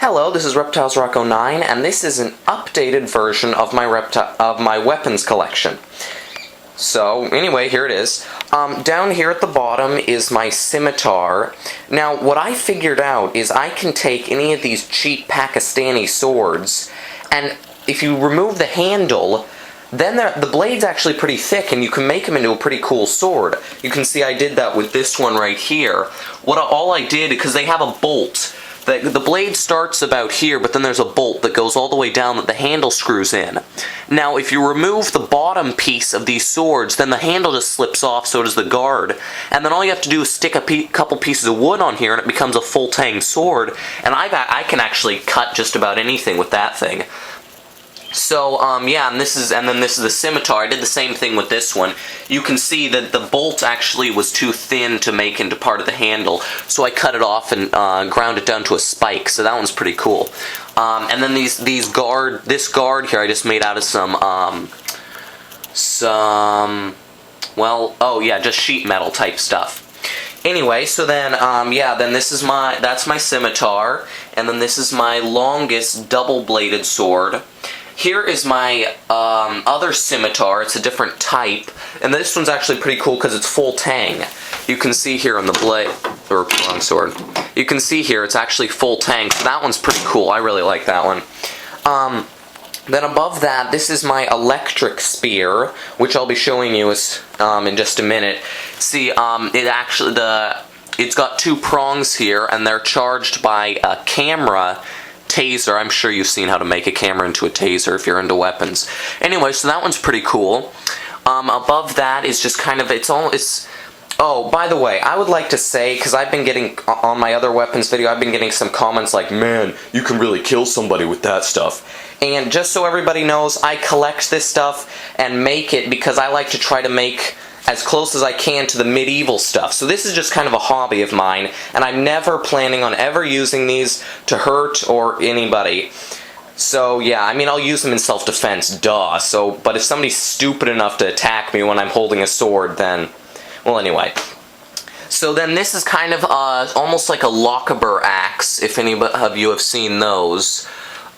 Hello, this is Reptiles Rock 09, and this is an updated version of my weapons collection. So, anyway, here it is. Down here at the bottom is my Scimitar. Now, what I figured out is I can take any of these cheap Pakistani swords, and if you remove the handle, then the blade's actually pretty thick, and you can make them into a pretty cool sword. You can see I did that with this one right here. All I did, because they have a bolt. The blade starts about here, but then there's a bolt that goes all the way down that the handle screws in. Now, if you remove the bottom piece of these swords, then the handle just slips off, so does the guard. And then all you have to do is stick a couple pieces of wood on here, and it becomes a full tang sword. And I can actually cut just about anything with that thing. So, yeah, and then this is the Scimitar. I did the same thing with this one. You can see that the bolt actually was too thin to make into part of the handle, so I cut it off and ground it down to a spike, so that one's pretty cool. And then this guard here I just made out of just sheet metal type stuff. Anyway, so then, then that's my Scimitar, and then this is my longest double-bladed sword. Here is my other Scimitar. It's a different type, and this one's actually pretty cool because it's full tang. You can see here on the blade, or wrong sword. You can see here it's actually full tang, so that one's pretty cool. I really like that one. Then above that, this is my electric spear, which I'll be showing you in just a minute. See, it's got two prongs here, and they're charged by a camera taser. I'm sure you've seen how to make a camera into a taser if you're into weapons. Anyway, so that one's pretty cool. Above that is just kind of, oh, by the way, I would like to say, because I've been getting, on my other weapons video, I've been getting some comments like, man, you can really kill somebody with that stuff. And just so everybody knows, I collect this stuff and make it because I like to try to make as close as I can to the medieval stuff. So this is just kind of a hobby of mine, and I'm never planning on ever using these to hurt or anybody. So yeah, I mean, I'll use them in self-defense, duh. But if somebody's stupid enough to attack me when I'm holding a sword, then, well, anyway. So then this is kind of almost like a Lochaber axe, if any of you have seen those,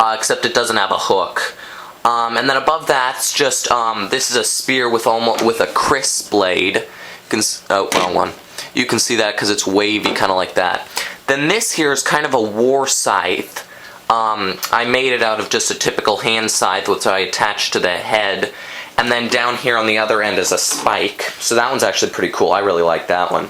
except it doesn't have a hook. And then above that's just, this is a spear with a crisp blade. Wrong one. You can see that because it's wavy, kind of like that. Then this here is kind of a war scythe. I made it out of just a typical hand scythe, which I attached to the head. And then down here on the other end is a spike. So that one's actually pretty cool. I really like that one.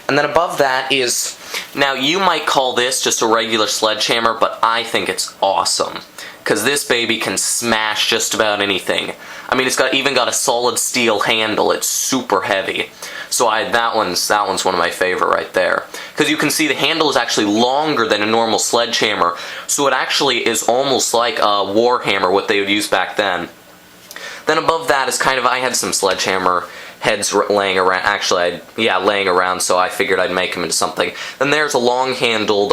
And then above that is, now you might call this just a regular sledgehammer, but I think it's awesome. Because this baby can smash just about anything. I mean, it's even got a solid steel handle. It's super heavy. So that one's one of my favorite right there. Because you can see the handle is actually longer than a normal sledgehammer. So it actually is almost like a Warhammer, what they would use back then. Then above that is kind of, I had some sledgehammer heads laying around. Laying around, so I figured I'd make them into something. Then there's a long-handled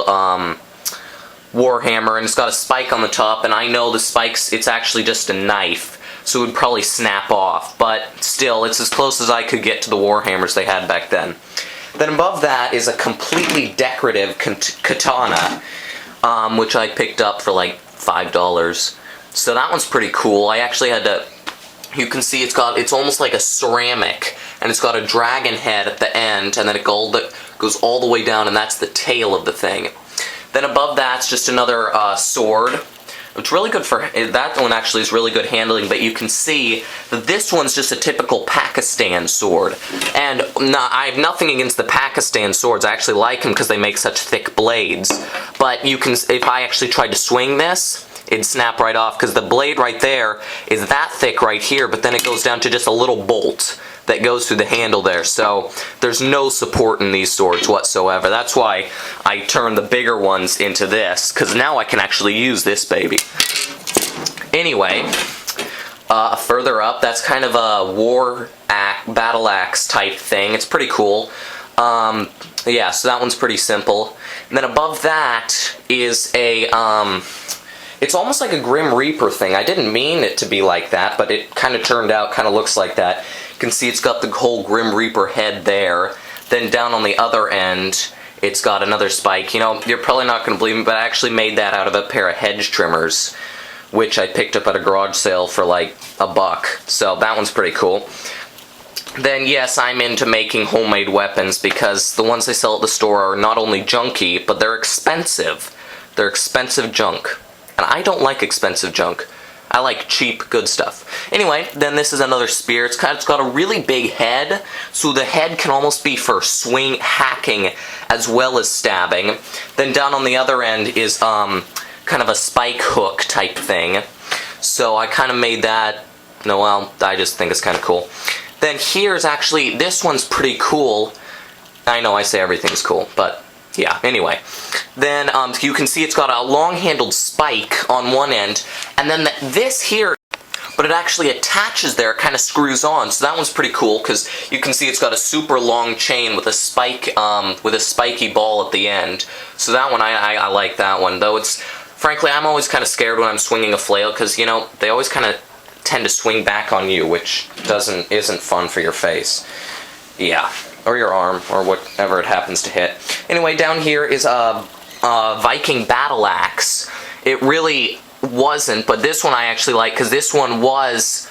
Warhammer, and it's got a spike on the top, and I know the spikes, it's actually just a knife, so it would probably snap off, but still, it's as close as I could get to the Warhammers they had back then. Then above that is a completely decorative katana, which I picked up for like $5. So that one's pretty cool. I actually had to, you can see it's almost like a ceramic, and it's got a dragon head at the end, and then it goes all the way down, and that's the tail of the thing. Then above that's just another sword. It's really good for, that one actually is really good handling, but you can see that this one's just a typical Pakistan sword. And I have nothing against the Pakistan swords. I actually like them because they make such thick blades. But you can, if I actually tried to swing this, it'd snap right off because the blade right there is that thick right here, but then it goes down to just a little bolt that goes through the handle there, so there's no support in these swords whatsoever. That's why I turned the bigger ones into this, because now I can actually use this baby. Anyway, further up, that's kind of a battle axe type thing. It's pretty cool. Yeah, so that one's pretty simple. And then above that is a, it's almost like a Grim Reaper thing. I didn't mean it to be like that, but it kind of turned out, kind of looks like that. You can see it's got the whole Grim Reaper head there. Then down on the other end It's got another spike. You know, you're probably not going to believe me, but I actually made that out of a pair of hedge trimmers, which I picked up at a garage sale for like $1. So that one's pretty cool. Then yes, I'm into making homemade weapons because the ones they sell at the store are not only junky, but they're expensive. They're expensive junk. And I don't like expensive junk. I like cheap, good stuff. Anyway, then this is another spear. It's got a really big head, so the head can almost be for hacking as well as stabbing. Then down on the other end is kind of a spike hook type thing. So I kind of made that. No, well, I just think it's kind of cool. Then here's actually, this one's pretty cool. I know I say everything's cool, but yeah, anyway. Then you can see it's got a long-handled spike on one end, and then this here, but it actually attaches there, it kind of screws on, so that one's pretty cool, because you can see it's got a super long chain with a spike, with a spiky ball at the end. So that one, I like that one, though it's, frankly, I'm always kind of scared when I'm swinging a flail, because, you know, they always kind of tend to swing back on you, which isn't fun for your face. Yeah. Or your arm, or whatever it happens to hit. Anyway, down here is a Viking Battle Axe. It really wasn't, but this one I actually like, because this one was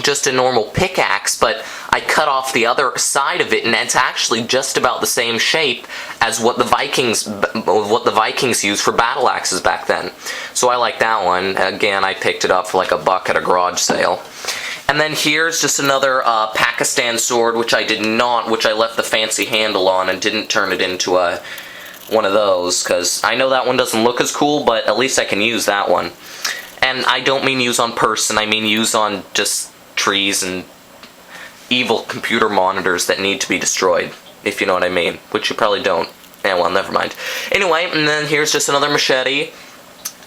just a normal pickaxe, but I cut off the other side of it, and it's actually just about the same shape as what the Vikings used for battle axes back then. So I like that one. Again, I picked it up for like $1 at a garage sale. And then here's just another Pakistan sword, which I left the fancy handle on and didn't turn it into one of those, because I know that one doesn't look as cool, but at least I can use that one. And I don't mean use on person, I mean use on just trees and evil computer monitors that need to be destroyed, if you know what I mean, which you probably don't. Yeah, well, never mind. Anyway, and then here's just another machete.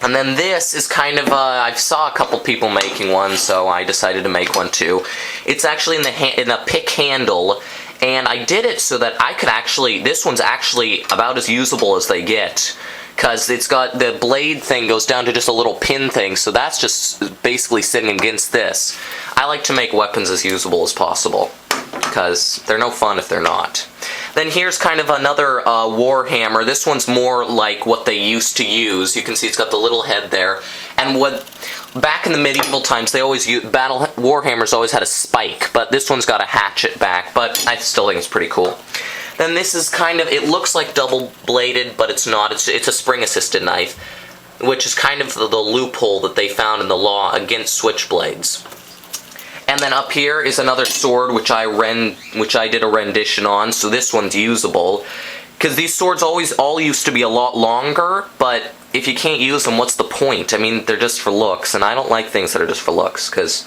And then this is kind of, I saw a couple people making one, so I decided to make one too. It's actually in a pick handle, and I did it so that I could actually, this one's actually about as usable as they get, because it's got, the blade thing goes down to just a little pin thing, so that's just basically sitting against this. I like to make weapons as usable as possible, because they're no fun if they're not. Then here's kind of another Warhammer. This one's more like what they used to use. You can see it's got the little head there. And back in the medieval times, they always used, Warhammers always had a spike, but this one's got a hatchet back, but I still think it's pretty cool. Then this is kind of, it looks like double-bladed, but it's not. It's a spring-assisted knife, which is kind of the loophole that they found in the law against switchblades. And then up here is another sword, which I did a rendition on, so this one's usable. Because these swords all used to be a lot longer, but if you can't use them, what's the point? I mean, they're just for looks, and I don't like things that are just for looks, because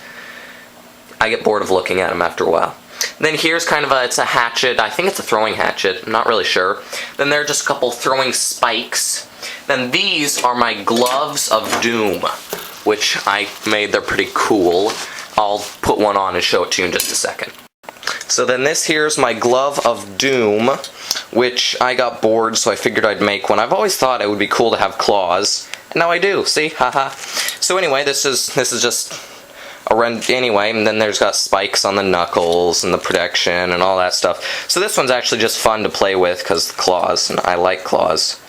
I get bored of looking at them after a while. Then here's kind of it's a hatchet. I think it's a throwing hatchet. I'm not really sure. Then there are just a couple throwing spikes. Then these are my gloves of doom, which I made. They're pretty cool. I'll put one on and show it to you in just a second. So then this here's my glove of doom, which I got bored, so I figured I'd make one. I've always thought it would be cool to have claws, and now I do. See, haha. So anyway, this is just anyway, and then there's got spikes on the knuckles and the protection and all that stuff. So this one's actually just fun to play with because the claws, and I like claws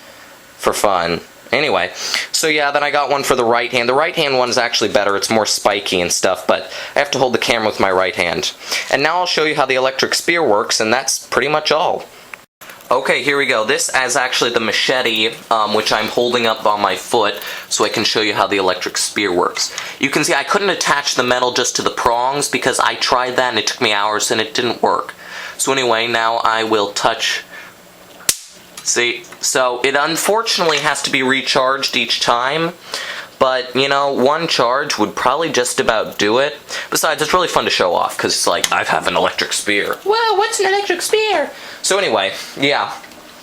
for fun. Anyway, so yeah, then I got one for the right hand. The right hand one's actually better. It's more spiky and stuff, but I have to hold the camera with my right hand. And now I'll show you how the electric spear works, and that's pretty much all. Okay, here we go. This is actually the machete, which I'm holding up on my foot, so I can show you how the electric spear works. You can see I couldn't attach the metal just to the prongs, because I tried that and it took me hours and it didn't work. So anyway, now I will touch. See, so it unfortunately has to be recharged each time, but, you know, one charge would probably just about do it. Besides, it's really fun to show off, because it's like, I have an electric spear. Whoa, what's an electric spear? So anyway, yeah.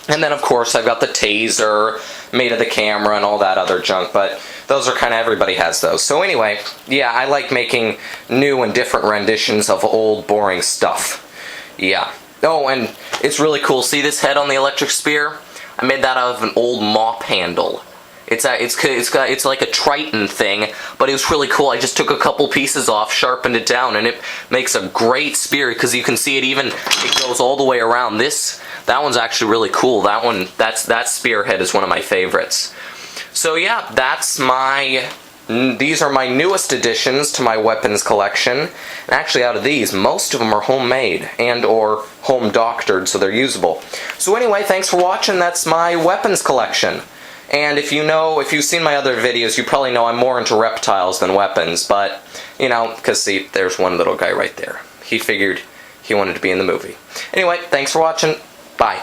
And then, of course, I've got the taser made of the camera and all that other junk, but those are kind of, everybody has those. So anyway, yeah, I like making new and different renditions of old, boring stuff. Yeah. Oh, and it's really cool. See this head on the electric spear? I made that out of an old mop handle. It's like a Triton thing, but it was really cool. I just took a couple pieces off, sharpened it down, and it makes a great spear because you can see it goes all the way around. This That one's actually really cool. That spearhead is one of my favorites. So yeah, these are my newest additions to my weapons collection. And actually, out of these, most of them are homemade and or home doctored, so they're usable. So anyway, thanks for watching. That's my weapons collection. And if you've seen my other videos, you probably know I'm more into reptiles than weapons, but, you know, because see, there's one little guy right there. He figured he wanted to be in the movie. Anyway, thanks for watching. Bye.